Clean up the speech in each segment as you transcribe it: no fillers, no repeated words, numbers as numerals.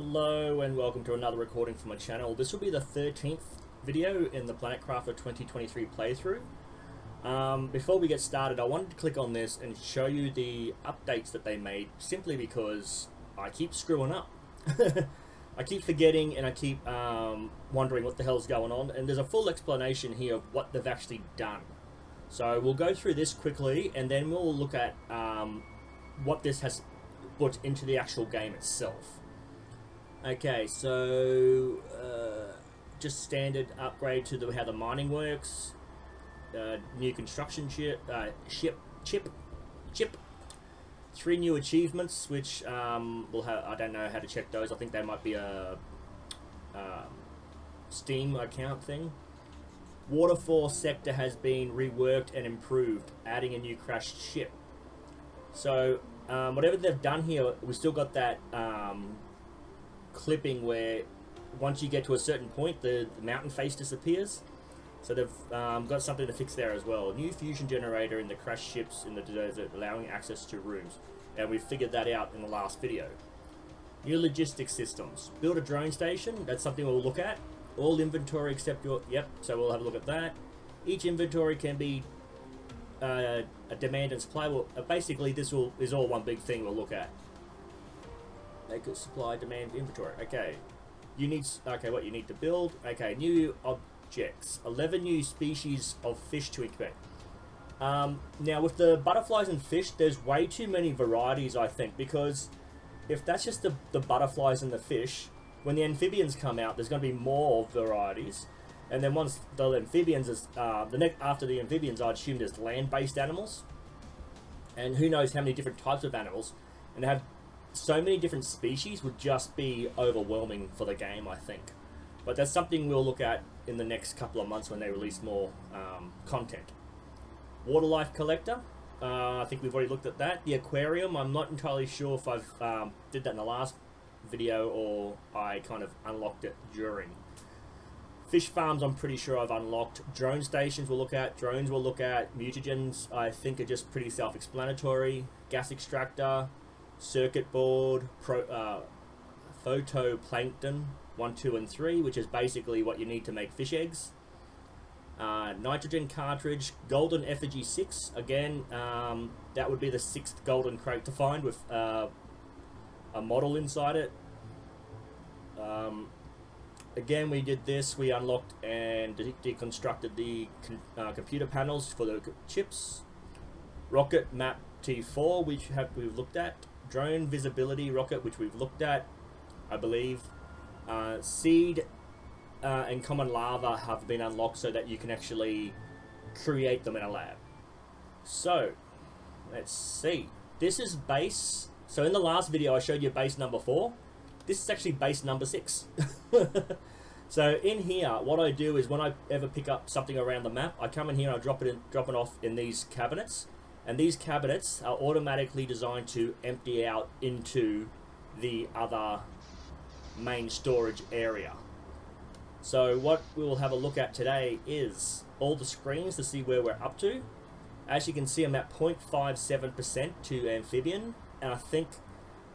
Hello and welcome to another recording from my channel. This will be the 13th video in the Planet Crafter 2023 playthrough. Before we get started, I wanted to click on this and show you the updates that they made, simply because I keep screwing up. I keep forgetting and I keep wondering what the hell's going on, and there's a full explanation here of what they've actually done. So we'll go through this quickly and then we'll look at what this has put into the actual game itself. Okay, so just standard upgrade to how the mining works. New construction chip. 3 new achievements, which we'll have. I don't know how to check those. I think they might be a Steam account thing. Waterfall sector has been reworked and improved, adding a new crashed ship. So whatever they've done here, we still got that clipping where once you get to a certain point, the mountain face disappears. So they've got something to fix there as well. New fusion generator in the crashed ships in the desert, allowing access to rooms, and we figured that out in the last video. New logistics systems. Build a drone station. That's something we'll look at. All inventory except your... Yep, so we'll have a look at that. Each inventory can be a demand and supply. Well, basically this is all one big thing we'll look at. Make it supply, demand, inventory. Okay. What you need to build. Okay, new objects. 11 new species of fish to incubate. Now with the butterflies and fish, there's way too many varieties, I think, because if that's just the butterflies and the fish, when the amphibians come out, there's going to be more varieties. And then once the amphibians is after the amphibians, I'd assume there's land-based animals, and who knows how many different types of animals, and have so many different species would just be overwhelming for the game, I think. But that's something we'll look at in the next couple of months when they release more content. Water life collector, I think we've already looked at that. The aquarium, I'm not entirely sure if I've did that in the last video or I kind of unlocked it during. Fish farms, I'm pretty sure I've unlocked. Drone stations we'll look at. Drones we'll look at. Mutagens, I think, are just pretty self-explanatory. Gas extractor, circuit board, photoplankton 1, 2, and 3, which is basically what you need to make fish eggs. Nitrogen cartridge, golden effigy 6. Again, that would be the 6th golden crate to find with a model inside it. Again, we did this. We unlocked and deconstructed the computer panels for the chips. Rocket map T4, which we've looked at. Drone visibility rocket, which we've looked at, I believe. Seed and common lava have been unlocked so that you can actually create them in a lab. So, let's see. This is base. So in the last video I showed you base number 4. This is actually base number 6. So in here, what I do is when I ever pick up something around the map, I come in here and I drop it off in these cabinets. And these cabinets are automatically designed to empty out into the other main storage area. So what we will have a look at today is all the screens to see where we're up to. As you can see, I'm at 0.57% to amphibian, and I think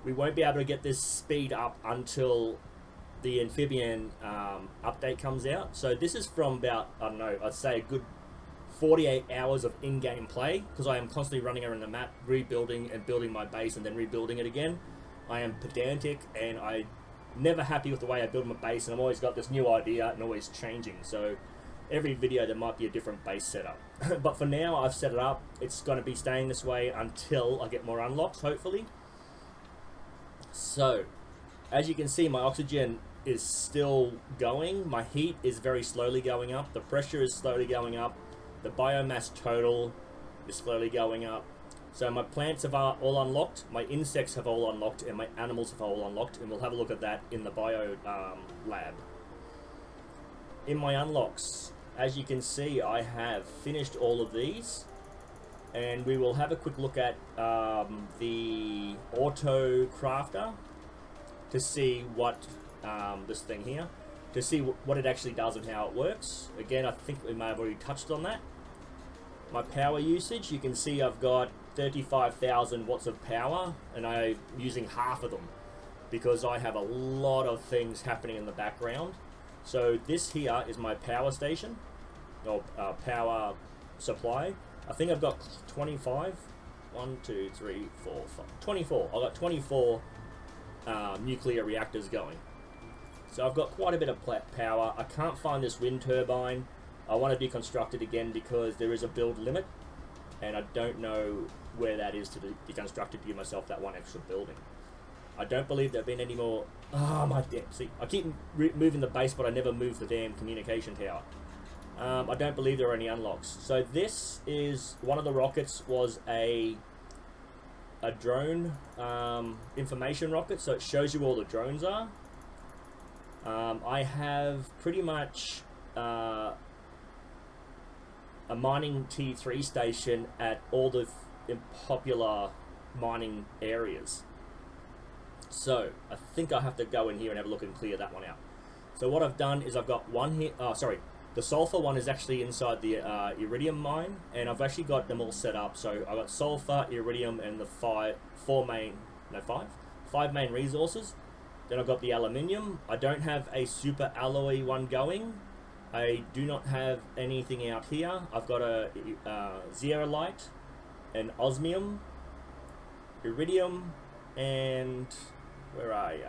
we won't be able to get this speed up until the amphibian update comes out. So this is from about, I don't know, I'd say a good 48 hours of in-game play, because I am constantly running around the map, rebuilding and building my base and then rebuilding it again. I am pedantic and I'm never happy with the way I build my base, and I've always got this new idea and always changing. So every video there might be a different base setup. But for now I've set it up. It's going to be staying this way until I get more unlocks, hopefully. So as you can see, my oxygen is still going. My heat is very slowly going up. The pressure is slowly going up. The biomass total is slowly going up. So my plants have all unlocked, my insects have all unlocked, and my animals have all unlocked, and we'll have a look at that in the bio lab. In my unlocks, as you can see, I have finished all of these, and we will have a quick look at the auto crafter to see what this thing here, to see what it actually does and how it works. Again, I think we may have already touched on that. My power usage, you can see I've got 35,000 watts of power, and I'm using half of them. because I have a lot of things happening in the background. So this here is my power station, or power supply. I think I've got 25. 1, 2, 3, 4, 5, 24. I've got 24 nuclear reactors going. So I've got quite a bit of power. I can't find this wind turbine. I want to deconstruct it again because there is a build limit, and I don't know where that is to deconstruct it to give myself that one extra building. I don't believe there have been any more. Ah, my damn. See, I keep moving the base, but I never move the damn communication tower. I don't believe there are any unlocks. So this is one of the rockets was a drone information rocket, so it shows you where all the drones are. I have pretty much a mining T3 station at all the popular mining areas. So I think I have to go in here and have a look and clear that one out. So what I've done is I've got one here. Sorry, the sulfur one is actually inside the iridium mine, and I've actually got them all set up. So I've got sulfur, iridium, and the five main resources. Then I've got the aluminium. I don't have a super alloy one going. I do not have anything out here. I've got a zeolite, an osmium, iridium, and where are you?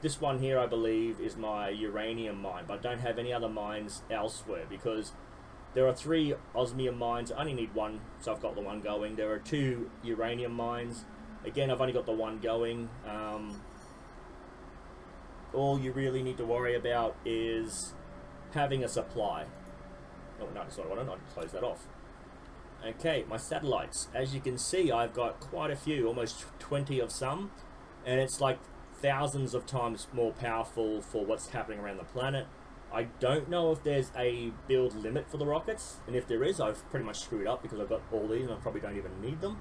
This one here, I believe, is my uranium mine, but I don't have any other mines elsewhere because there are 3 osmium mines. I only need 1, so I've got the one going. There are 2 uranium mines. Again, I've only got the one going. All you really need to worry about is having a supply. Oh, no, sorry, I don't know. I close that off. Okay, my satellites. As you can see, I've got quite a few, almost 20 of some, and it's like thousands of times more powerful for what's happening around the planet. I don't know if there's a build limit for the rockets, and if there is, I've pretty much screwed up because I've got all these and I probably don't even need them.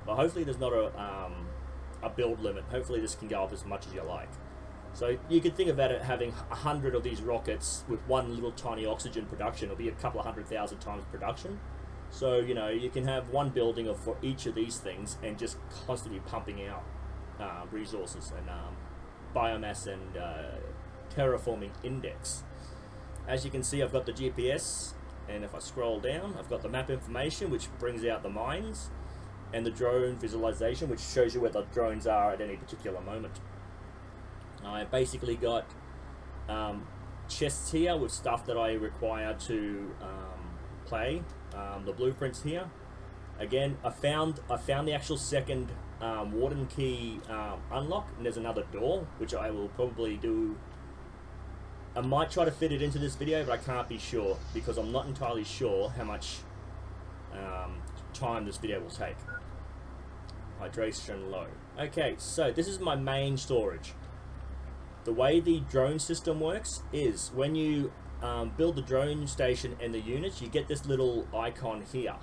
But hopefully there's not a build limit. Hopefully this can go up as much as you like. So you could think about it having 100 of these rockets with one little tiny oxygen production. It'll be a couple of 100,000 times production. So, you know, you can have one building for each of these things and just constantly pumping out resources and biomass and terraforming index. As you can see, I've got the GPS, and if I scroll down, I've got the map information, which brings out the mines, and the drone visualization, which shows you where the drones are at any particular moment. I basically got chests here with stuff that I require to play. The blueprints here. Again, I found the actual second warden key unlock, and there's another door which I will probably do. I might try to fit it into this video, but I can't be sure because I'm not entirely sure how much time this video will take. Hydration low. Okay, so this is my main storage. The way the drone system works is when you build the drone station and the units, you get this little icon here.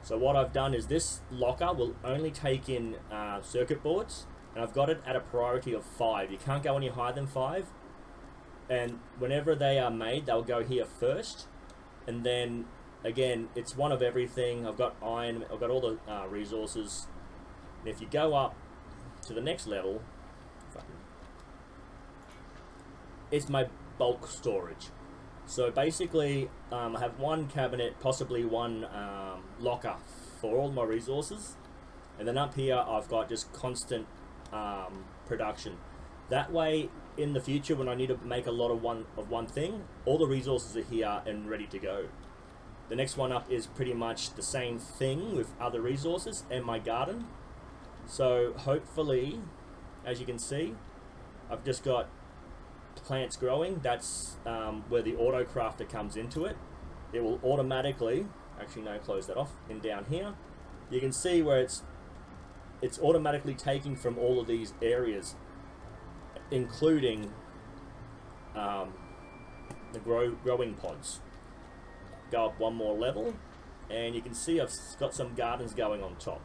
So what I've done is this locker will only take in circuit boards, and I've got it at a priority of 5. You can't go any higher than 5. And whenever they are made, they'll go here first. And then, again, it's one of everything. I've got iron, I've got all the resources. And if you go up to the next level, it's my bulk storage. So basically, I have one cabinet, possibly one locker for all my resources. And then up here, I've got just constant production. That way, in the future, when I need to make a lot of one thing, all the resources are here and ready to go. The next one up is pretty much the same thing with other resources and my garden. So hopefully, as you can see, I've just got plants growing. That's where the auto crafter comes into it. It will automatically, actually no, close that off, and down here you can see where it's automatically taking from all of these areas, including the growing pods. Go up one more level and you can see I've got some gardens going on top.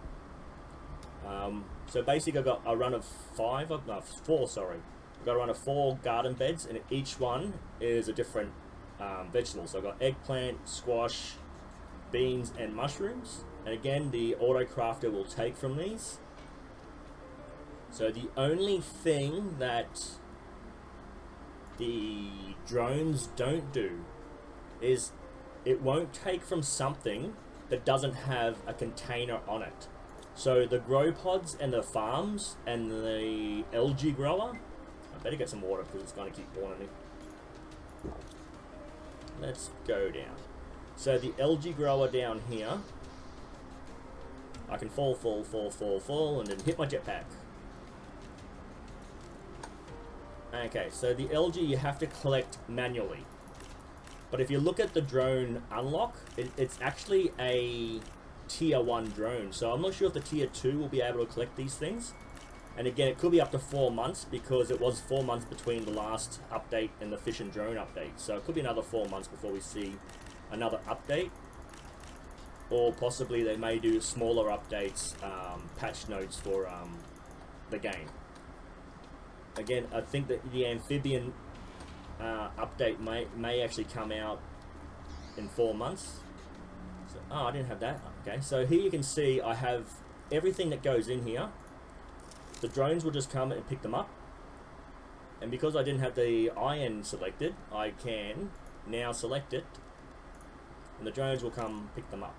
So basically I've got a run of 4, sorry. I've got a run of 4 garden beds, and each one is a different vegetable. So I've got eggplant, squash, beans, and mushrooms. And again, the auto crafter will take from these. So the only thing that the drones don't do is it won't take from something that doesn't have a container on it. So the grow pods and the farms and the algae grower, I better get some water because it's going to keep warning me. Let's go down. So the algae grower down here, I can fall, and then hit my jetpack. Okay, so the algae you have to collect manually. But if you look at the drone unlock, it's actually a tier 1 drone. So I'm not sure if the tier 2 will be able to collect these things. And again, it could be up to 4 months because it was 4 months between the last update and the fish and drone update. So it could be another 4 months before we see another update. Or possibly they may do smaller updates, patch notes for the game. Again, I think that the amphibian update may actually come out in 4 months. So, oh, I didn't have that. Okay, so here you can see I have everything that goes in here. The drones will just come and pick them up. And because I didn't have the iron selected, I can now select it. And the drones will come pick them up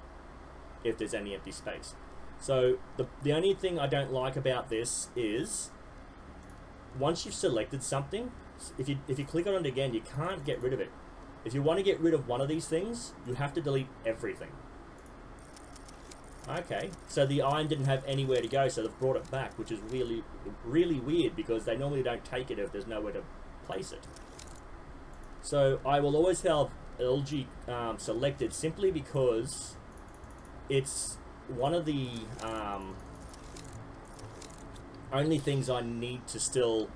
if there's any empty space. So the only thing I don't like about this is once you've selected something, if you click on it again, you can't get rid of it. If you want to get rid of one of these things, you have to delete everything. Okay, so the iron didn't have anywhere to go, so they've brought it back, which is really, really weird because they normally don't take it if there's nowhere to place it. So I will always have algae selected simply because it's one of the only things I need to still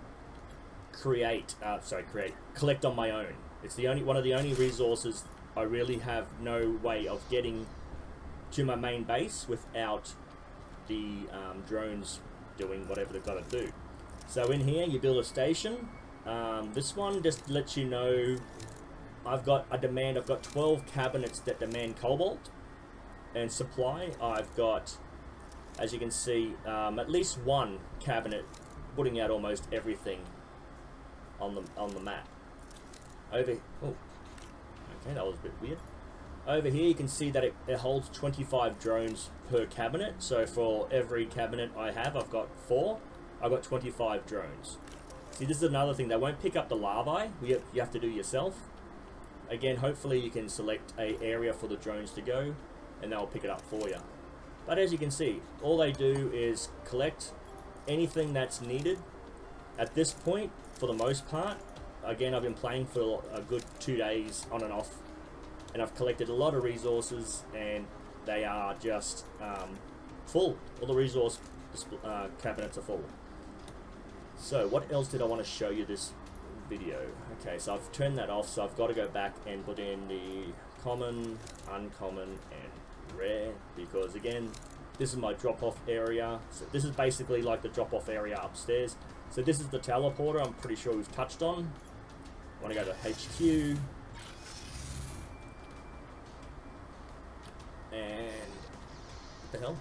collect on my own. It's the only one of the only resources I really have no way of getting to my main base without the drones doing whatever they've got to do. So in here you build a station. This one just lets you know I've got 12 cabinets that demand cobalt and supply. I've got, as you can see, at least one cabinet putting out almost everything on the map. Oh, okay, that was a bit weird. Over here you can see that it holds 25 drones per cabinet. So for every cabinet I have, I've got 4. I've got 25 drones. See, this is another thing. They won't pick up the larvae. You have to do yourself. Again, hopefully you can select an area for the drones to go and they'll pick it up for you. But as you can see, all they do is collect anything that's needed. At this point, for the most part, again, I've been playing for a good 2 days on and off, and I've collected a lot of resources, and they are just full. All the resource cabinets are full. So what else did I want to show you this video? Okay, so I've turned that off, so I've got to go back and put in the common, uncommon, and rare, because again, this is my drop-off area. So this is basically like the drop-off area upstairs. So this is the teleporter I'm pretty sure we've touched on. I want to go to HQ. And what the hell?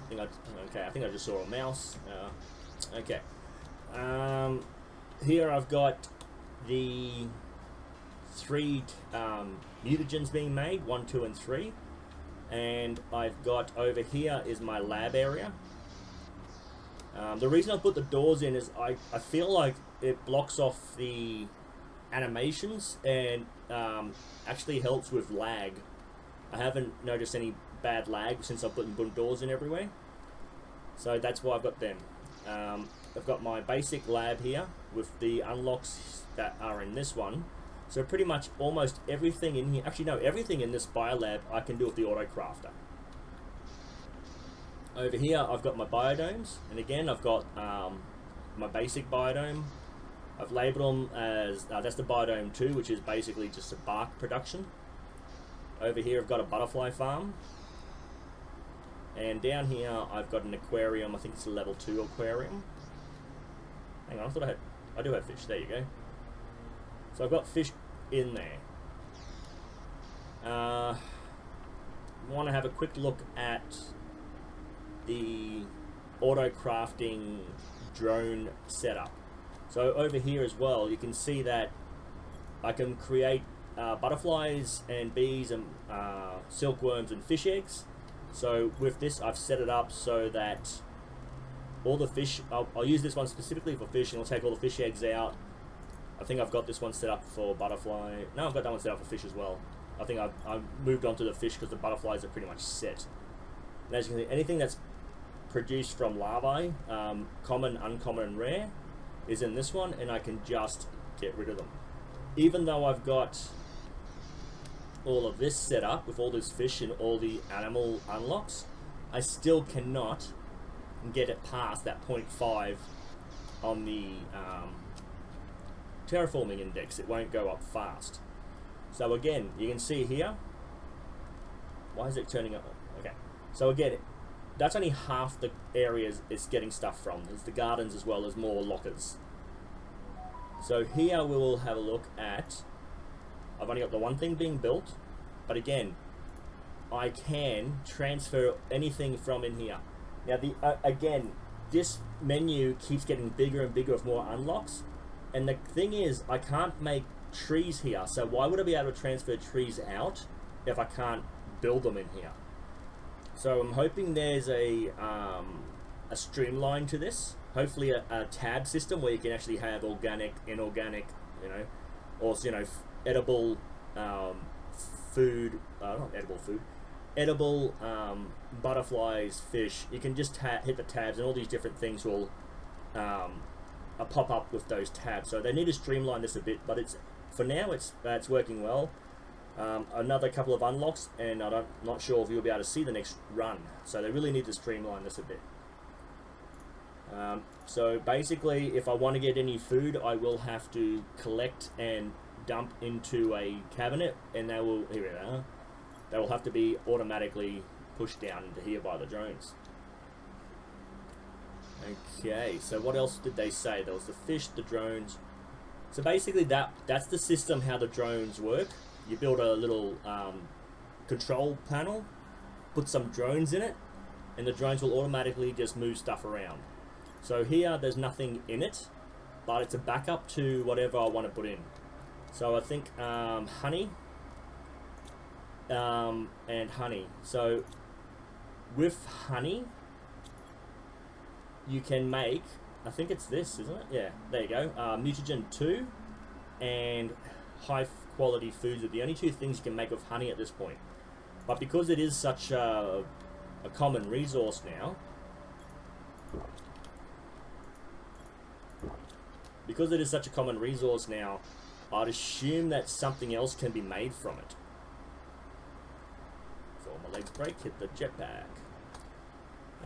I think I just saw a mouse. Okay. Here I've got the 3 mutagens being made, 1, 2, and 3. And I've got over here is my lab area. The reason I put the doors in is I feel like it blocks off the animations and actually helps with lag. I haven't noticed any bad lag since I've put doors in everywhere. So that's why I've got them. I've got my basic lab here with the unlocks that are in this one. So pretty much almost everything in here, actually no, everything in this biolab I can do with the autocrafter. Over here I've got my biodomes, and again I've got my basic biodome. I've labelled them as, that's the biodome 2, which is basically just a bark production. Over here I've got a butterfly farm. And down here I've got an aquarium, I think it's a level 2 aquarium. Hang on, I thought I do have fish, there you go. So I've got fish in there. Want to have a quick look at the auto crafting drone setup. So over here as well, you can see that I can create butterflies and bees and silkworms and fish eggs. So with this, I've set it up so that all the fish, I'll use this one specifically for fish, and I'll take all the fish eggs out. I think I've got this one set up for butterfly. No, I've got that one set up for fish as well. I think I've moved on to the fish because the butterflies are pretty much set. And as you can see, anything that's produced from larvae, common, uncommon, and rare, is in this one, and I can just get rid of them. Even though I've got all of this set up with all this fish and all the animal unlocks, I still cannot get it past that 0.5 on the terraforming index. It won't go up fast. So again, you can see here, why is it turning up? Okay, so again, that's only half the areas it's getting stuff from. There's the gardens as well as more lockers. So here we will have a look at, I've only got the one thing being built, but again, I can transfer anything from in here. Now again, this menu keeps getting bigger and bigger with more unlocks, and the thing is, I can't make trees here, so why would I be able to transfer trees out if I can't build them in here? So I'm hoping there's a streamline to this. Hopefully a tab system where you can actually have organic, inorganic, or edible food, not edible food, edible butterflies, fish. You can just hit the tabs, and all these different things will pop up with those tabs. So they need to streamline this a bit, but for now it's working well. Another couple of unlocks, and I'm not sure if you'll be able to see the next run. So they really need to streamline this a bit. So basically, if I want to get any food, I will have to collect and dump into a cabinet, and they will have to be automatically pushed down into here by the drones. Okay, so what else did they say? There was the fish, the drones. So basically that's the system how the drones work. You build a little control panel, put some drones in it, and the drones will automatically just move stuff around. So here there's nothing in it, but it's a backup to whatever I want to put in. So I think honey and honey. So with honey, you can make, I think it's this, isn't it? Yeah, there you go. Mutagen 2 and high quality foods are the only two things you can make with honey at this point. But because it is such a common resource now, I'd assume that something else can be made from it. So my legs break, hit the jetpack.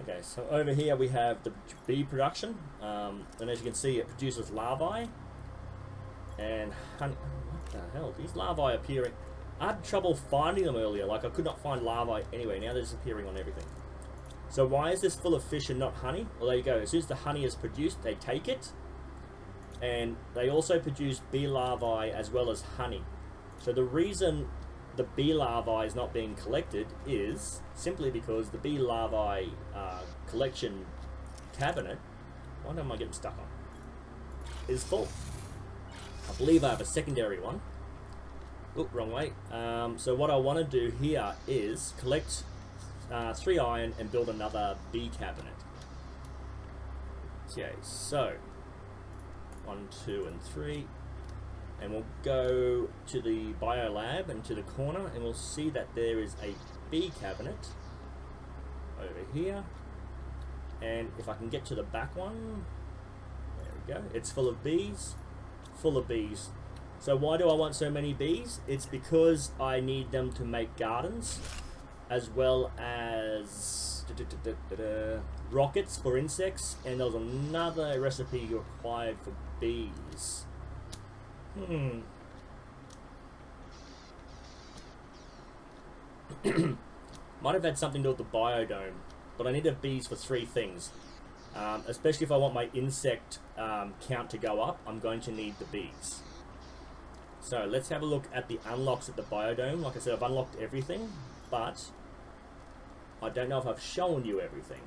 Okay, so over here we have the bee production, and as you can see, it produces larvae and honey. What the hell? These larvae appearing. I had trouble finding them earlier. Like I could not find larvae anyway. Now they're disappearing on everything. So why is this full of fish and not honey? Well, there you go. As soon as the honey is produced, they take it, and they also produce bee larvae as well as honey. So the reason the bee larvae is not being collected is simply because the bee larvae collection cabinet, what am I getting stuck on, is full. I believe I have a secondary one. Oop, wrong way. So what I want to do here is collect 3 iron and build another bee cabinet. Okay, so 1, 2, and 3. And we'll go to the biolab and to the corner, and we'll see that there is a bee cabinet over here. And if I can get to the back one, there we go. It's full of bees, full of bees. So why do I want so many bees? It's because I need them to make gardens, as well as rockets for insects, and there's another recipe required for bees. Might have had something to do with the biodome, but I need the bees for 3 things. Especially if I want my insect count to go up, I'm going to need the bees. So let's have a look at the unlocks at the biodome. Like I said, I've unlocked everything, but I don't know if I've shown you everything.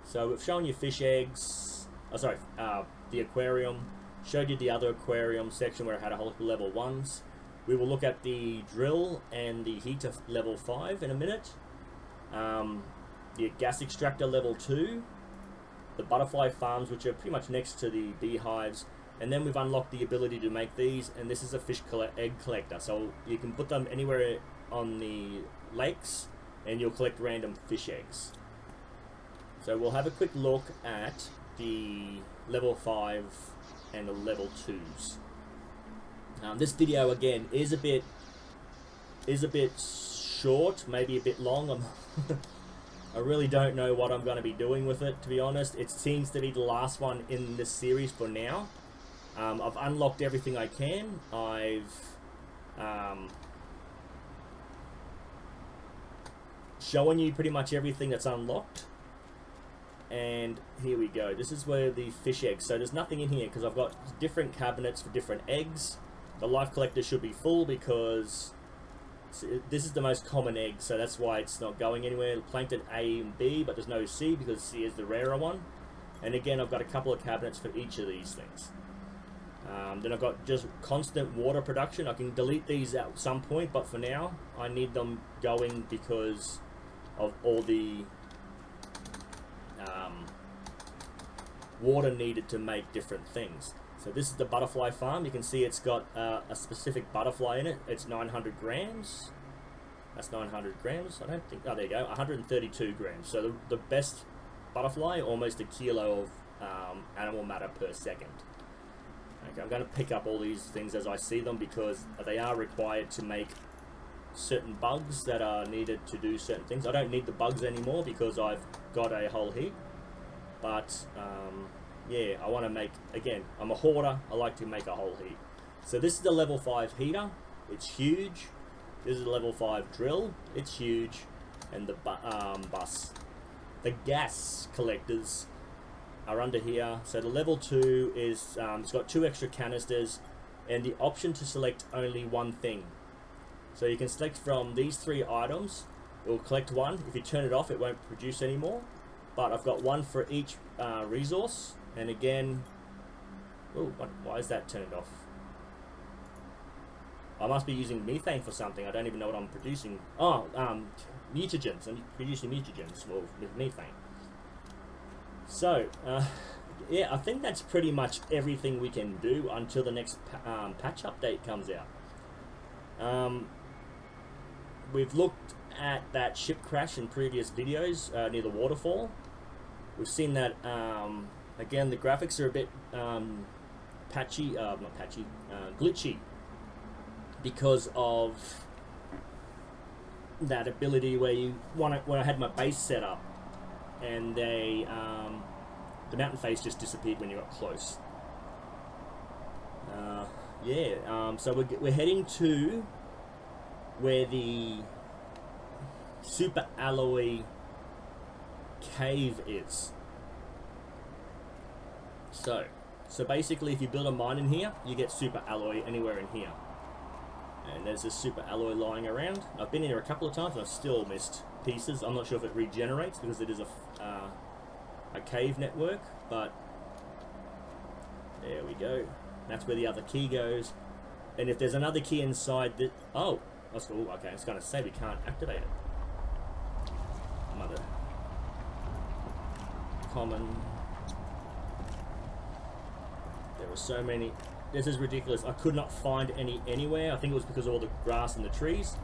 So we've shown you fish eggs, the aquarium. Showed you the other aquarium section where it had a whole level 1s. We will look at the drill and the heater level 5 in a minute. The gas extractor level 2. The butterfly farms, which are pretty much next to the beehives. And then we've unlocked the ability to make these, and this is a egg collector. So you can put them anywhere on the lakes, and you'll collect random fish eggs. So we'll have a quick look at the level 5 and the level 2s. This video again is a bit short, maybe a bit long. I really don't know what I'm going to be doing with it, to be honest. It seems to be the last one in this series for now. I've unlocked everything I can. I've showing you pretty much everything that's unlocked. And here we go. This is where the fish eggs. So there's nothing in here because I've got different cabinets for different eggs. The life collector should be full because this is the most common egg, so that's why it's not going anywhere. Plankton A and B, but there's no C because C is the rarer one. And again, I've got a couple of cabinets for each of these things. Then I've got just constant water production. I can delete these at some point, but for now, I need them going because of all the water needed to make different things. So this is the butterfly farm. You can see it's got a specific butterfly in it. It's 900 grams. That's 900 grams. I don't think, oh, there you go, 132 grams. So the best butterfly, almost a kilo of animal matter per second. Okay, I'm going to pick up all these things as I see them because they are required to make certain bugs that are needed to do certain things. I don't need the bugs anymore because I've got a whole heap. But yeah, I want to make, again, I'm a hoarder. I like to make a whole heap. So this is the level 5 heater. It's huge. This is the level 5 drill. It's huge. And the bus. The gas collectors are under here. So the level 2 is, it's got 2 extra canisters and the option to select only one thing. So you can select from these 3 items. It will collect one. If you turn it off, it won't produce anymore. But I've got one for each resource. And again, oh, why is that turned off? I must be using methane for something. I don't even know what I'm producing. Oh, mutagens. I'm producing mutagens with methane. So, yeah, I think that's pretty much everything we can do until the next patch update comes out. We've looked at that ship crash in previous videos near the waterfall. We've seen that, again, the graphics are a bit glitchy because of that ability where you when I had my base set up and the mountain face just disappeared when you got close. Yeah, so we're heading to where the super alloy cave is. So basically, if you build a mine in here, you get super alloy anywhere in here. And there's this super alloy lying around. I've been here a couple of times and I've still missed pieces. I'm not sure if it regenerates because it is a cave network, but there we go. That's where the other key goes. And if there's another key inside that, oh, that's cool. Okay, it's going to say we can't activate it. Mother. Common. There were so many. This is ridiculous. I could not find any anywhere. I think it was because of all the grass and the trees.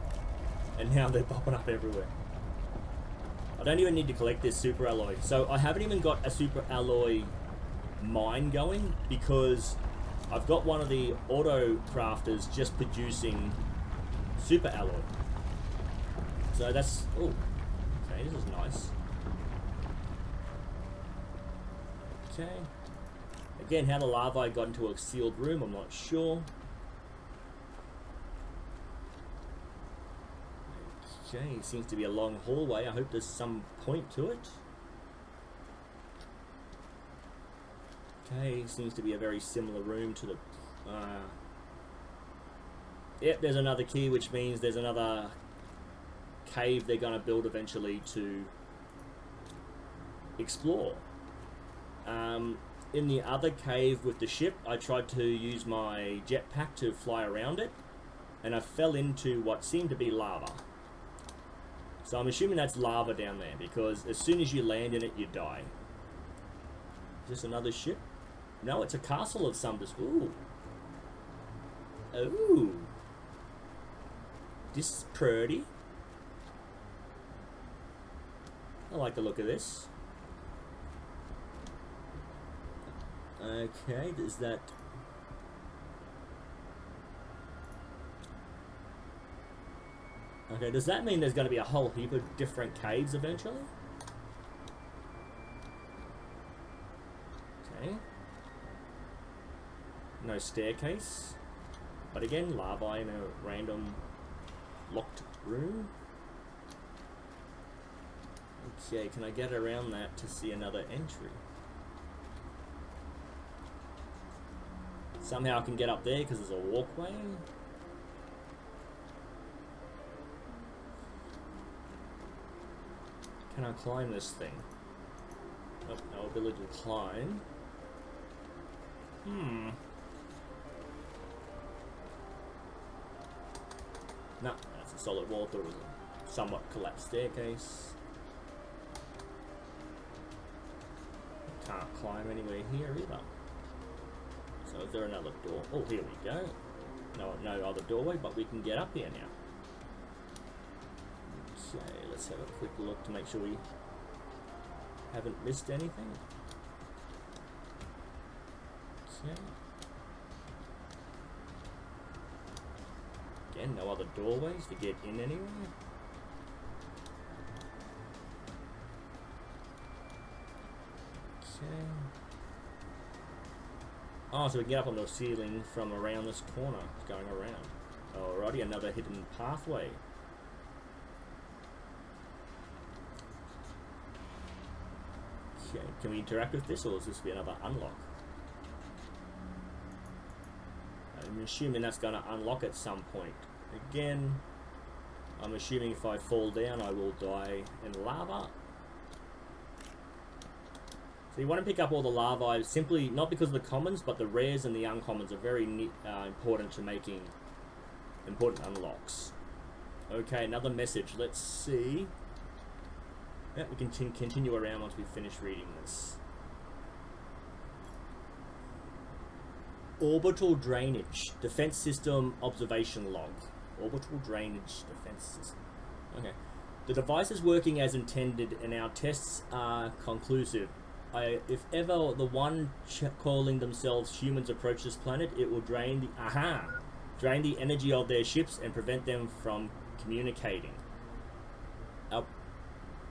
And now they're popping up everywhere. I don't even need to collect this super alloy. So I haven't even got a super alloy mine going because I've got one of the auto crafters just producing super alloy. So that's, oh, okay, this is nice. Okay. Again, how the larvae got into a sealed room, I'm not sure. Okay, seems to be a long hallway. I hope there's some point to it. Okay, seems to be a very similar room to the... Yep, there's another key, which means there's another cave they're going to build eventually to explore. in the other cave with the ship, I tried to use my jetpack to fly around it, and I fell into what seemed to be lava. So I'm assuming that's lava down there, because as soon as you land in it, you die. Is this another ship? No, it's a castle of some... Ooh. Ooh. This is pretty. I like the look of this. Okay, is that... Okay, does that mean there's going to be a whole heap of different caves eventually? Okay. No staircase. But again, lava in a random locked room. Okay, can I get around that to see another entry? Somehow I can get up there because there's a walkway. Can I climb this thing? Oh, no ability to climb. No, that's a solid wall. There was a somewhat collapsed staircase. Can't climb anywhere here either. So is there another door? Oh, here we go. No other doorway, but we can get up here now. Okay, let's have a quick look to make sure we haven't missed anything. Okay. Again, no other doorways to get in anywhere. Okay. Oh, so we can get up on the ceiling from around this corner, going around. Alrighty, another hidden pathway. Okay, can we interact with this, or is this be another unlock? I'm assuming that's going to unlock at some point. Again, I'm assuming if I fall down, I will die in lava. So you want to pick up all the lava simply, not because of the commons, but the rares and the uncommons are very important to making important unlocks. Okay, another message. Let's see. Yeah, we can continue around once we finish reading this. Orbital drainage. Defense system observation log. Orbital drainage defense system. Okay. The device is working as intended and our tests are conclusive. If ever the one calling themselves humans approach this planet, it will drain the energy of their ships and prevent them from communicating. Our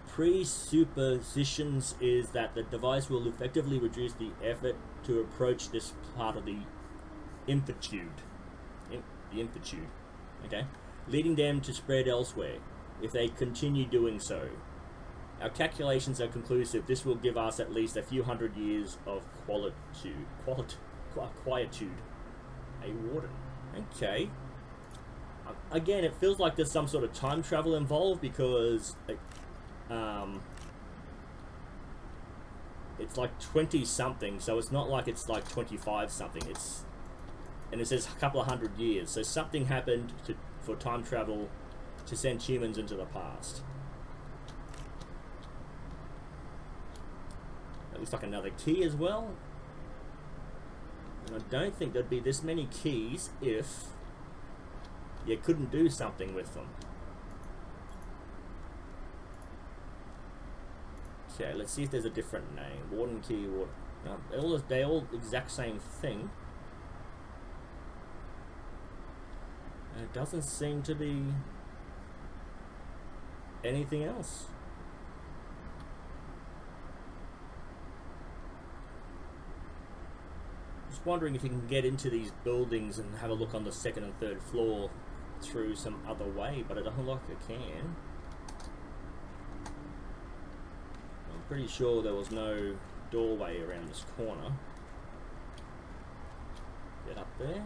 presuppositions is that the device will effectively reduce the effort to approach this part of the infitude. Okay? Leading them to spread elsewhere if they continue doing so. Our calculations are conclusive. This will give us at least a few hundred years of quietude. A warden. Okay. Again, it feels like there's some sort of time travel involved because it's like 20 something, so it's not like it's like 25 something. And it says a couple of hundred years. So something happened for time travel to send humans into the past. That looks like another key as well. And I don't think there'd be this many keys if you couldn't do something with them. Okay, let's see if there's a different name. Warden key, warden. No, they're all exact same thing. And it doesn't seem to be anything else. Just wondering if you can get into these buildings and have a look on the second and third floor through some other way, but it doesn't look like I can. I'm pretty sure there was no doorway around this corner. Get up there.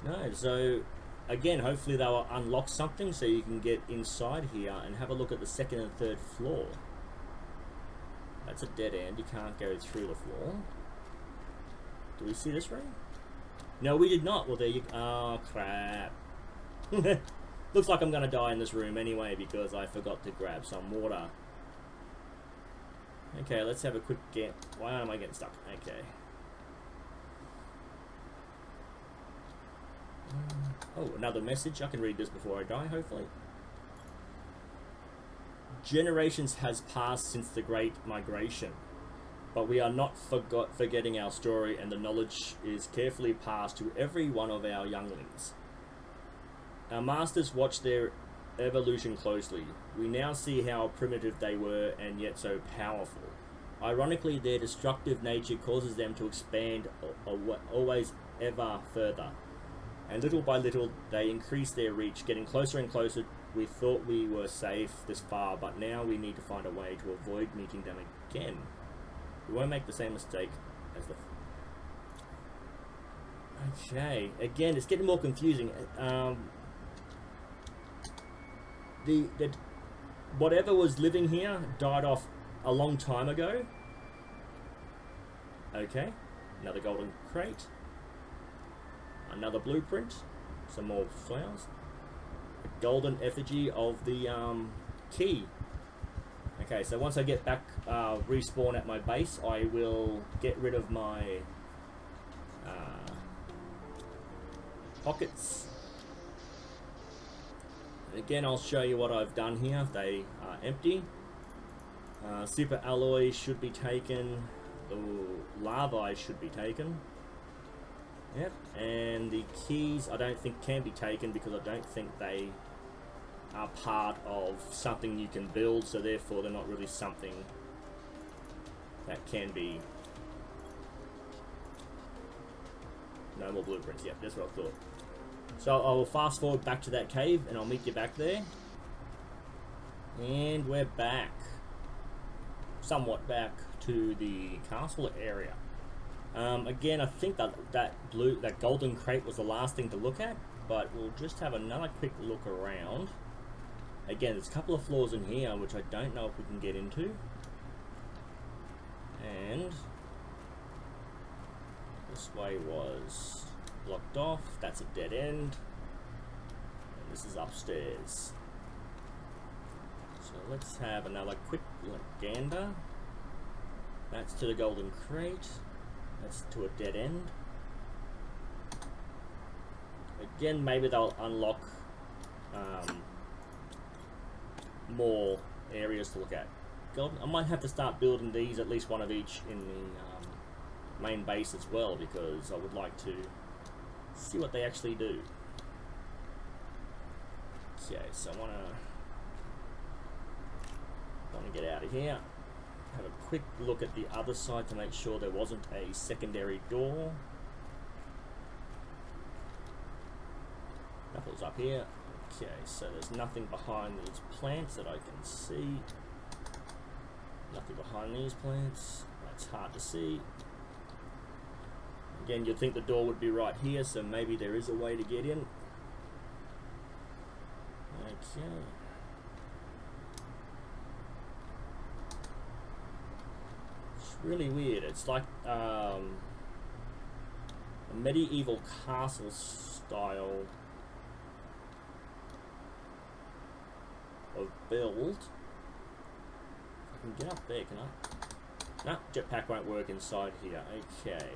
No, so again, hopefully they'll unlock something so you can get inside here and have a look at the second and third floor. That's a dead end, you can't go through the floor. Do we see this room? No, we did not. Well, there you... Oh, crap. Looks like I'm going to die in this room anyway because I forgot to grab some water. Okay, let's have a quick get. Why am I getting stuck? Okay. Oh, another message. I can read this before I die, hopefully. Generations has passed since the Great Migration, but we are not forgetting our story, and the knowledge is carefully passed to every one of our younglings. Our masters watched their evolution closely. We now see how primitive they were and yet so powerful. Ironically, their destructive nature causes them to expand always ever further. And little by little, they increase their reach, getting closer and closer. We thought we were safe this far, but now we need to find a way to avoid meeting them again. We won't make the same mistake as the... Okay, again, it's getting more confusing. The whatever was living here died off a long time ago. Okay, another golden crate. Another blueprint. Some more flowers. A golden effigy of the key. Okay, so once I get back, respawn at my base, I will get rid of my pockets. And again, I'll show you what I've done here. They are empty. Super alloy should be taken. The larvae should be taken. Yep, and the keys I don't think can be taken because I don't think they are part of something you can build, so therefore they're not really something that can be... No more blueprints. Yep, that's what I thought. So I will fast forward back to that cave and I'll meet you back there. And we're back. Somewhat back to the castle area. Again, I think that golden crate was the last thing to look at, but we'll just have another quick look around. Again, there's a couple of floors in here which I don't know if we can get into. And this way was blocked off. That's a dead end. And this is upstairs. So let's have another quick gander. That's to the golden crate. That's to a dead end. Again, maybe they'll unlock more areas to look at. I might have to start building these, at least one of each, in the main base as well, because I would like to see what they actually do. Okay, so I want to get out of here. Have a quick look at the other side to make sure there wasn't a secondary door. Nothing's up here. Okay, so there's nothing behind these plants that I can see. Nothing behind these plants. That's hard to see. Again, you'd think the door would be right here, so maybe there is a way to get in. Okay. Really weird. It's like a medieval castle style of build. I can get up there, can I? No, jetpack won't work inside here. Okay.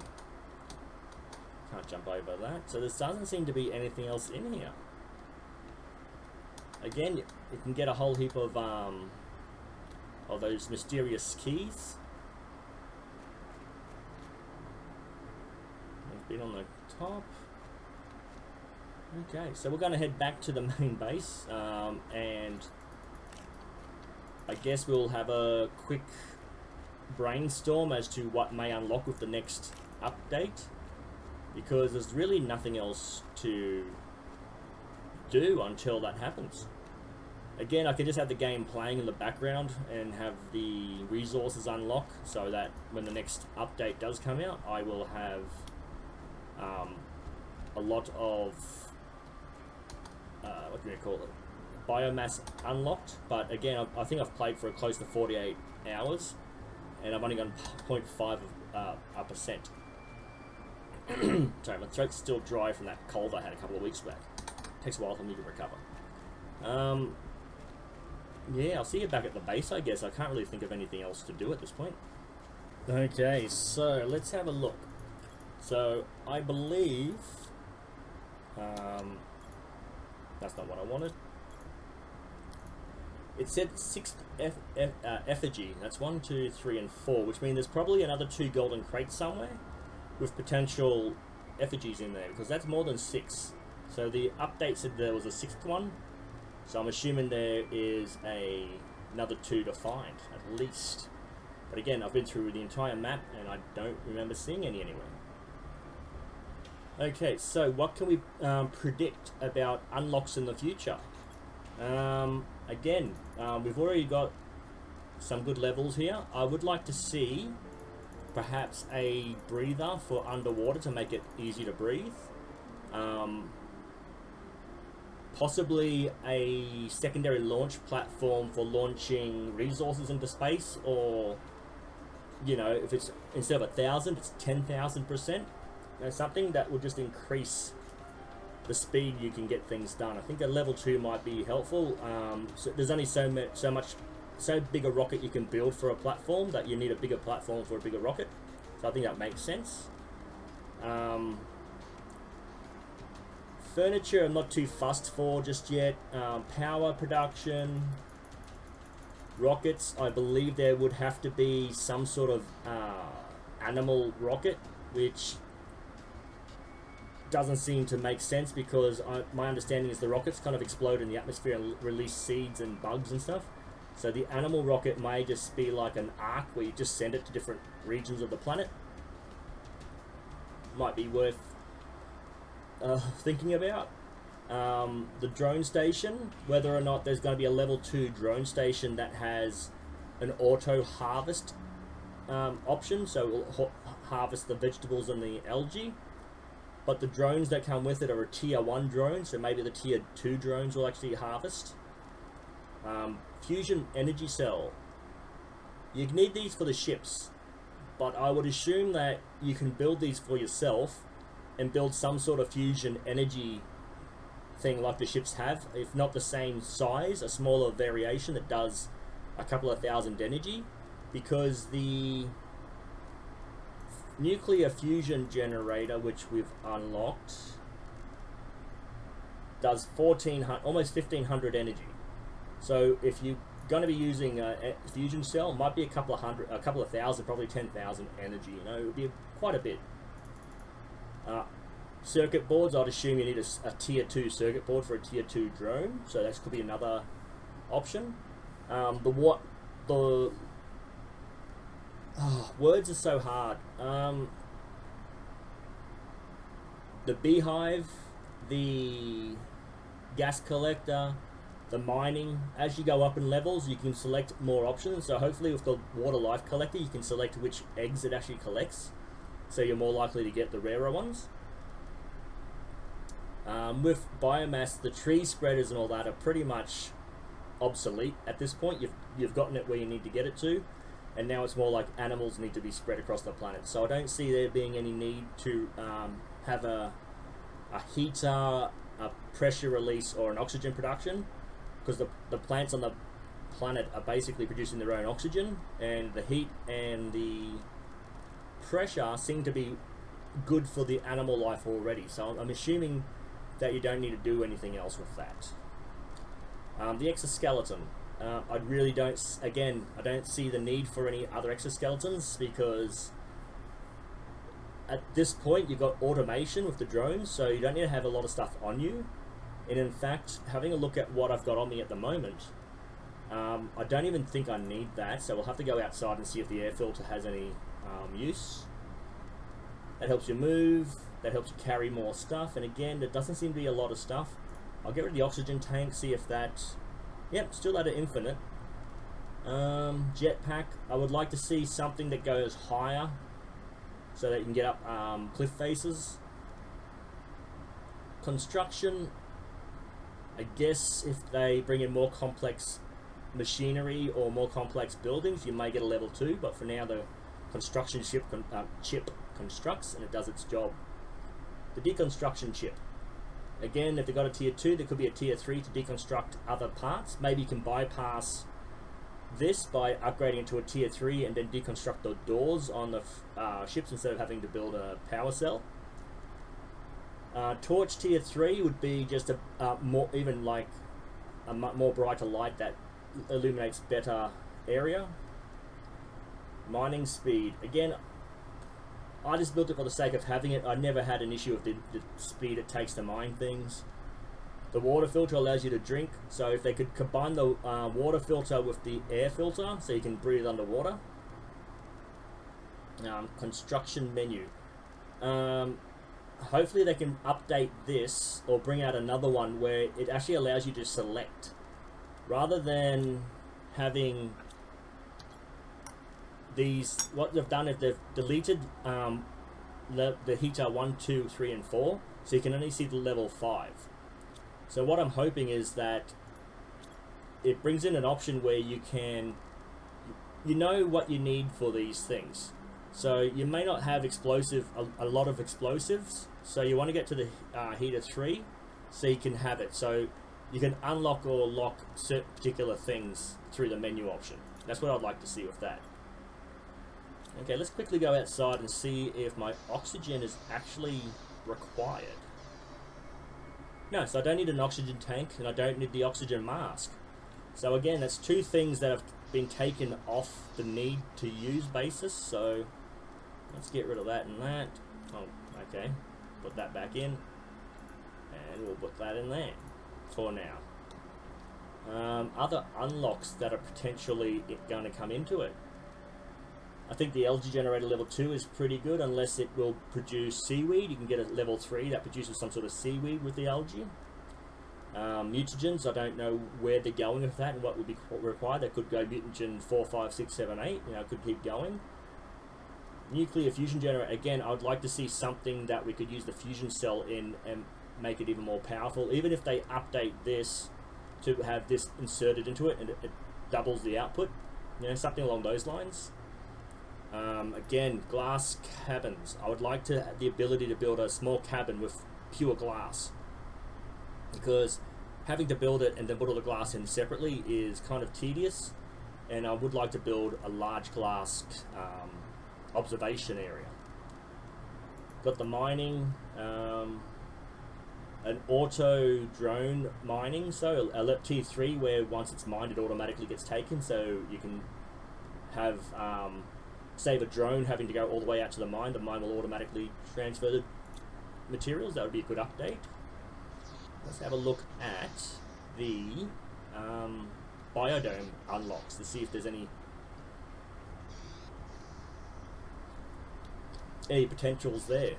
Can't jump over that. So there doesn't seem to be anything else in here. Again, you can get a whole heap of those mysterious keys. Been on the top. Okay, so we're going to head back to the main base, and I guess we'll have a quick brainstorm as to what may unlock with the next update, because there's really nothing else to do until that happens. Again, I can just have the game playing in the background and have the resources unlock, so that when the next update does come out, I will have a lot of what do you call it, biomass unlocked. But again, I think I've played for close to 48 hours and I've only gotten 0.5%. Sorry, my throat's still dry from that cold I had a couple of weeks back. Takes a while for me to recover. Yeah, I'll see you back at the base, I guess. I can't really think of anything else to do at this point. Okay, so let's have a look. So, I believe... that's not what I wanted. It said 6th effigy. That's 1, 2, 3, and 4, which means there's probably another 2 golden crates somewhere with potential effigies in there, because that's more than 6. So the update said there was a 6th one, so I'm assuming there is another 2 to find, at least. But again, I've been through the entire map and I don't remember seeing any anywhere. Okay, so what can we predict about unlocks in the future? Again, we've already got some good levels here. I would like to see perhaps a breather for underwater to make it easy to breathe. Possibly a secondary launch platform for launching resources into space, or, you know, if it's instead of 1,000, it's 10,000%. You know, something that will just increase the speed you can get things done. I think a level 2 might be helpful. So there's only so big a rocket you can build for a platform that you need a bigger platform for a bigger rocket. So I think that makes sense. Furniture I'm not too fussed for just yet. Power production, rockets, I believe there would have to be some sort of animal rocket, which doesn't seem to make sense, because my understanding is the rockets kind of explode in the atmosphere and release seeds and bugs and stuff. So the animal rocket may just be like an arc where you just send it to different regions of the planet. Might be worth thinking about. The drone station, whether or not there's going to be a level 2 drone station that has an auto harvest option, so it will harvest the vegetables and the algae. But the drones that come with it are a tier 1 drone, so maybe the tier 2 drones will actually harvest. Fusion energy cell. You need these for the ships, but I would assume that you can build these for yourself and build some sort of fusion energy thing like the ships have, if not the same size, a smaller variation that does a couple of thousand energy, because the nuclear fusion generator, which we've unlocked, does almost 1,500 energy. So if you're going to be using a fusion cell, it might be a couple of thousand, probably 10,000 energy. You know, it would be quite a bit. Circuit boards, I'd assume you need a tier 2 circuit board for a tier 2 drone, so that could be another option. Words are so hard. The beehive, the gas collector, the mining. As you go up in levels, you can select more options. So hopefully with the water life collector, you can select which eggs it actually collects, so you're more likely to get the rarer ones. With biomass, the tree spreaders and all that are pretty much obsolete at this point. You've gotten it where you need to get it to, and now it's more like animals need to be spread across the planet. So I don't see there being any need to have a heater, a pressure release, or an oxygen production, because the plants on the planet are basically producing their own oxygen, and the heat and the pressure seem to be good for the animal life already. So I'm assuming that you don't need to do anything else with that. The exoskeleton. I really don't, again, I don't see the need for any other exoskeletons, because at this point you've got automation with the drones, so you don't need to have a lot of stuff on you. And in fact, having a look at what I've got on me at the moment, I don't even think I need that, so we'll have to go outside and see if the air filter has any use. That helps you move, that helps you carry more stuff, and again, there doesn't seem to be a lot of stuff. I'll get rid of the oxygen tank, see if that... Yep, still at an infinite. Jetpack, I would like to see something that goes higher, so that you can get up cliff faces. Construction, I guess if they bring in more complex machinery or more complex buildings, you may get a level 2, but for now the construction chip constructs and it does its job the deconstruction chip. Again, if they've got a tier 2, there could be a tier 3 to deconstruct other parts. Maybe you can bypass this by upgrading it to a tier 3 and then deconstruct the doors on the ships instead of having to build a power cell. Torch tier 3 would be just a more brighter light that illuminates better area. Mining speed. Again, I just built it for the sake of having it. I never had an issue with the speed it takes to mine things. The water filter allows you to drink, so if they could combine the water filter with the air filter, so you can breathe underwater. Construction menu. Hopefully they can update this or bring out another one where it actually allows you to select, rather than having these. What they've done is they've deleted the heater 1, 2, 3 and 4, so you can only see the level 5. So what I'm hoping is that it brings in an option where you can, you know what you need for these things. So you may not have a lot of explosives, so you want to get to the heater 3 so you can have it. So you can unlock or lock certain particular things through the menu option. That's what I'd like to see with that. Okay, let's quickly go outside and see if my oxygen is actually required. No, so I don't need an oxygen tank and I don't need the oxygen mask. So again, that's two things that have been taken off the need to use basis. So let's get rid of that and that. Oh, okay. Put that back in. And we'll put that in there for now. Other unlocks that are potentially going to come into it. I think the algae generator level 2 is pretty good, unless it will produce seaweed. You can get a level 3 that produces some sort of seaweed with the algae. Mutagens, I don't know where they're going with that and what would be required. They could go mutagen 4, 5, 6, 7, 8. You know, could keep going. Nuclear fusion generator, again, I would like to see something that we could use the fusion cell in and make it even more powerful. Even if they update this to have this inserted into it and it doubles the output, you know, something along those lines. Again, glass cabins. I would like to have the ability to build a small cabin with pure glass, because having to build it and then put all the glass in separately is kind of tedious, and I would like to build a large glass observation area. Got the mining, an auto drone mining, so a T3 where once it's mined it automatically gets taken, so you can have save a drone having to go all the way out to the mine will automatically transfer the materials. That would be a good update. Let's have a look at the biodome unlocks to see if there's any potentials there.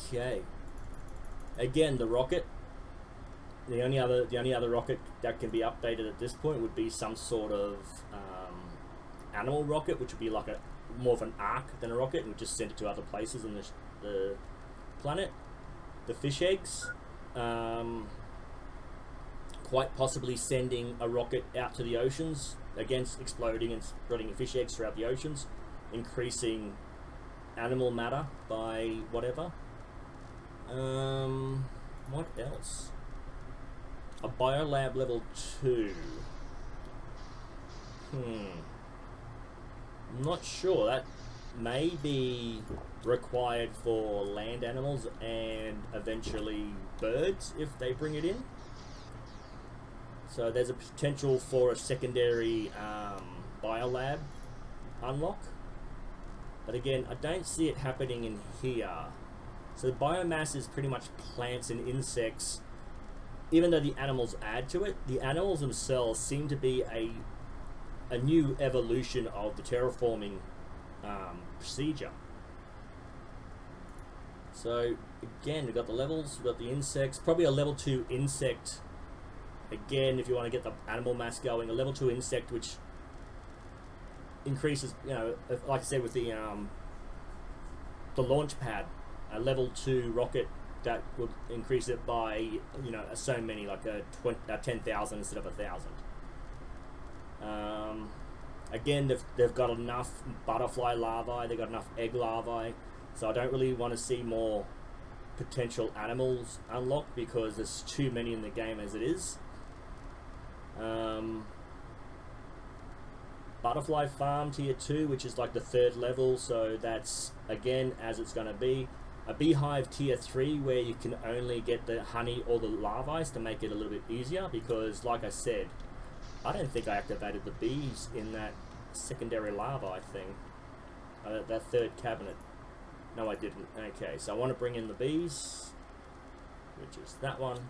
Okay. Again, the rocket. The only other rocket that can be updated at this point would be some sort of animal rocket, which would be like more of an arc than a rocket, and would just send it to other places on the planet. The fish eggs, quite possibly sending a rocket out to the oceans, against exploding and spreading fish eggs throughout the oceans, increasing animal matter by whatever. What else? A biolab level 2. I'm not sure. That may be required for land animals and eventually birds if they bring it in. So there's a potential for a secondary biolab unlock. But again, I don't see it happening in here. So the biomass is pretty much plants and insects. Even though the animals add to it, the animals themselves seem to be a new evolution of the terraforming procedure. So again, we've got the levels, we've got the insects, probably a level 2 insect. Again, if you want to get the animal mass going, a level 2 insect which increases, you know, like I said with the launch pad, a level 2 rocket that would increase it by, you know, so many, like 10,000 instead of 1,000. Again, they've got enough butterfly larvae, they've got enough egg larvae. So I don't really want to see more potential animals unlocked because there's too many in the game as it is. Butterfly Farm Tier 2, which is like the 3rd level, so that's again as it's going to be. A Beehive Tier 3 where you can only get the honey or the larvae to make it a little bit easier, because like I said, I don't think I activated the bees in that secondary larvae thing, that 3rd cabinet. No, I didn't. Okay, so I want to bring in the bees, which is that one,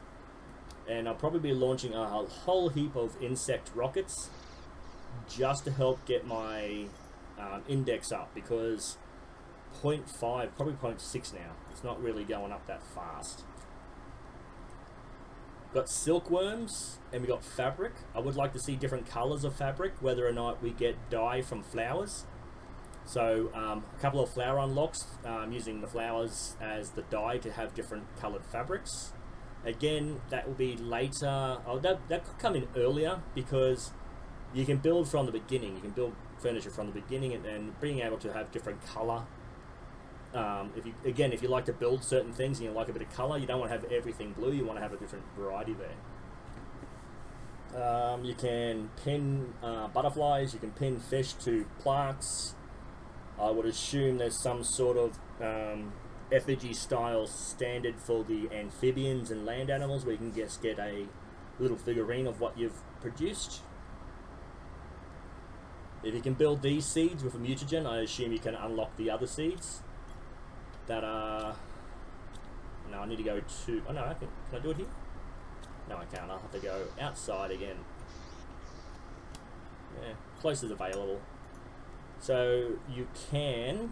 and I'll probably be launching a whole heap of insect rockets just to help get my index up, because 0.5, probably 0.6 now. It's not really going up that fast. Got silkworms and we got fabric. I would like to see different colors of fabric, whether or not we get dye from flowers. So a couple of flower unlocks, using the flowers as the dye to have different colored fabrics. Again, that will be later. Oh, that could come in earlier, because you can build from the beginning. You can build furniture from the beginning, and being able to have different color. If you like to build certain things and you like a bit of color, you don't want to have everything blue. You want to have a different variety there. You can pin butterflies. You can pin fish to plaques. I would assume there's some sort of effigy style standard for the amphibians and land animals, where you can just get a little figurine of what you've produced. If you can build these seeds with a mutagen, I assume you can unlock the other seeds that are... No, I need to go to... Oh no, can I do it here? No, I can't. I'll have to go outside again. Yeah, close as available. So you can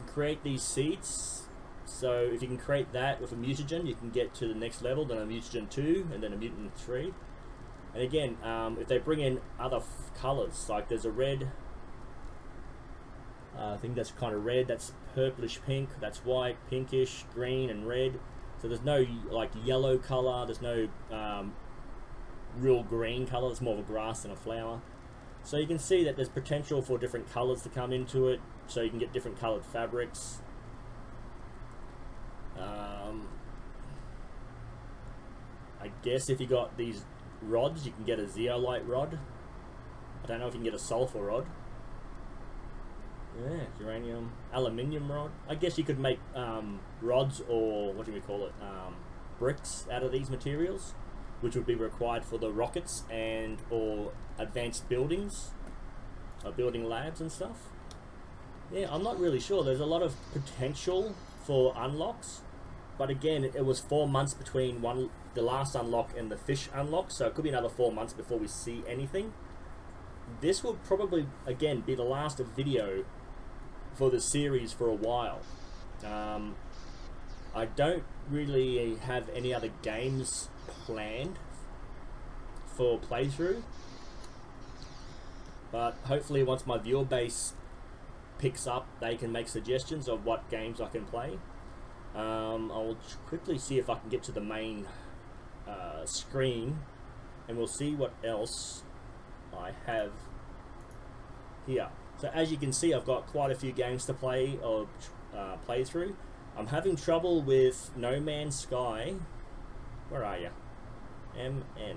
create these seeds. So if you can create that with a mutagen, you can get to the next level, then a mutagen 2, and then a mutant 3. And again, if they bring in other colors, like there's a red, I think that's kind of red, that's purplish pink, that's white, pinkish, green, and red. So there's no like yellow color, there's no real green color, it's more of a grass than a flower. So you can see that there's potential for different colors to come into it, so you can get different colored fabrics. I guess if you got these rods, you can get a zeolite rod. I don't know if you can get a sulfur rod. Yeah, uranium, aluminium rod. I guess you could make rods, or what do we call it, bricks out of these materials, which would be required for the rockets and or advanced buildings, building labs and stuff. Yeah, I'm not really sure. There's a lot of potential for unlocks, but again, it was 4 months between the last unlock and the fish unlock, so it could be another 4 months before we see anything. This will probably, again, be the last video for the series for a while. I don't really have any other games planned for playthrough, but hopefully once my viewer base picks up, they can make suggestions of what games I can play. I'll quickly see if I can get to the main screen, and we'll see what else I have here. So as you can see, I've got quite a few games to play or play through. I'm having trouble with No Man's Sky. Where are you? MN.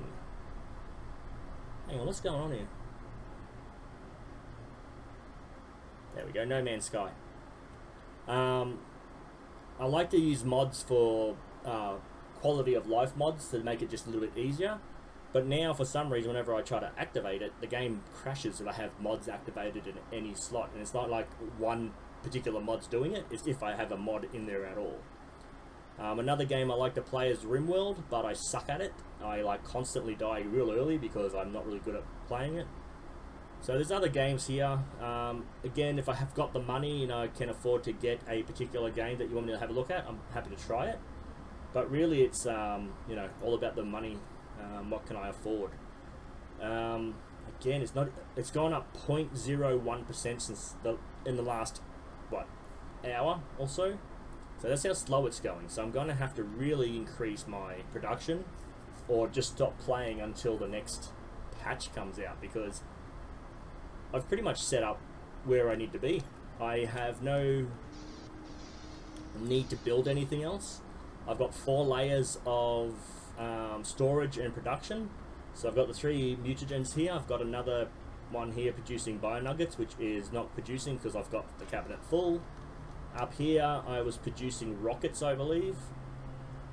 Hang on, what's going on here? There we go, No Man's Sky. I like to use mods for quality of life mods to make it just a little bit easier. But now, for some reason, whenever I try to activate it, the game crashes if I have mods activated in any slot. And it's not like one particular mod's doing it, it's if I have a mod in there at all. Another game I like to play is RimWorld, but I suck at it. I like constantly die real early because I'm not really good at playing it. So there's other games here. Again, if I have got the money and I can afford to get a particular game that you want me to have a look at, I'm happy to try it. But really, it's all about the money. What can I afford? Again, it's gone up 0.01% since in the last hour or so. So that's how slow it's going. So I'm going to have to really increase my production, or just stop playing until the next patch comes out, because I've pretty much set up where I need to be. I have no need to build anything else. I've got 4 layers of storage and production. So I've got the 3 mutagens here. I've got another one here producing bionuggets, which is not producing because I've got the cabinet full. Up here I was producing rockets, I believe.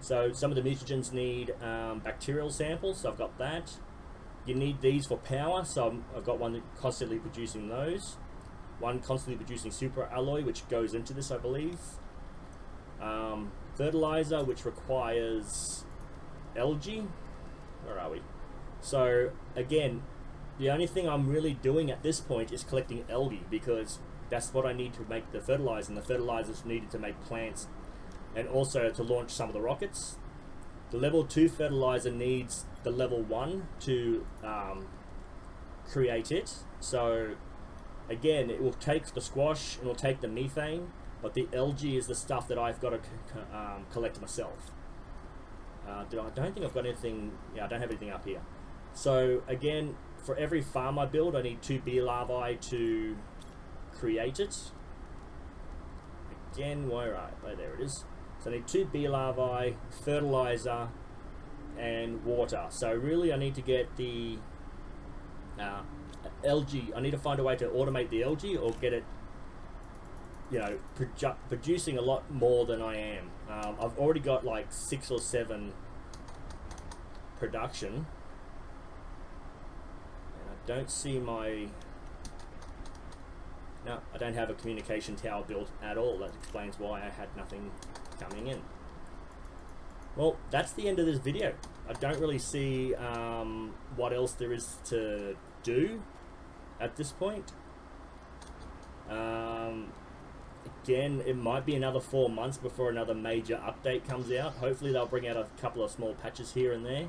So some of the mutagens need bacterial samples, so I've got that. You need these for power, so I've got one constantly producing those. One constantly producing super alloy, which goes into this, I believe. Fertilizer, which requires algae. Where are we? So again, the only thing I'm really doing at this point is collecting algae, because that's what I need to make the fertilizer, and the fertilizer's needed to make plants and also to launch some of the rockets. The level 2 fertilizer needs the level 1 to create it. So again, it will take the squash, it will take the methane, but the algae is the stuff that I've got to collect myself. I don't think I've got anything. Yeah, I don't have anything up here. So again, for every farm I build, I need 2 bee larvae to create it. Again, where are they? Oh, there it is. So I need 2 bee larvae, fertilizer, and water. So really I need to get the algae. I need to find a way to automate the algae or get it, you know, producing a lot more than I am. I've already got like 6 or 7 production. And I don't see my... No, I don't have a communication tower built at all. That explains why I had nothing coming in. Well, that's the end of this video. I don't really see what else there is to do at this point. Again, it might be another 4 months before another major update comes out. Hopefully they'll bring out a couple of small patches here and there,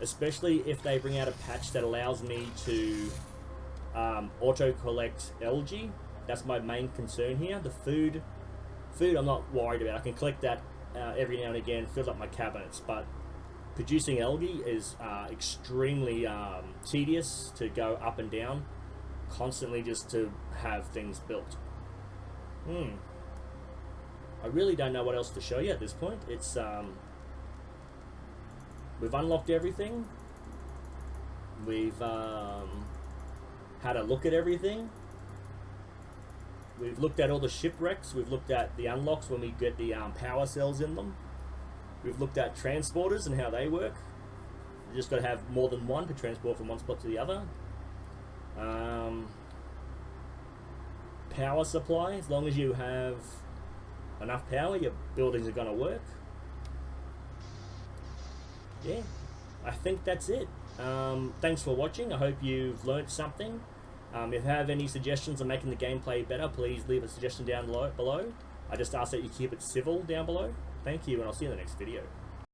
especially if they bring out a patch that allows me to auto collect algae. That's my main concern here. The food I'm not worried about. I can collect that every now and again, fill up my cabinets, but producing algae is extremely tedious to go up and down constantly just to have things built. I really don't know what else to show you at this point. It's we've unlocked everything. We've had a look at everything. We've looked at all the shipwrecks. We've looked at the unlocks when we get the power cells in them. We've looked at transporters and how they work. You just got to have more than one to transport from one spot to the other. Power supply. As long as you have enough power, your buildings are going to work. Yeah, I think that's it. Thanks for watching. I hope you've learnt something. If you have any suggestions on making the gameplay better, please leave a suggestion down below. I just ask that you keep it civil down below. Thank you, and I'll see you in the next video.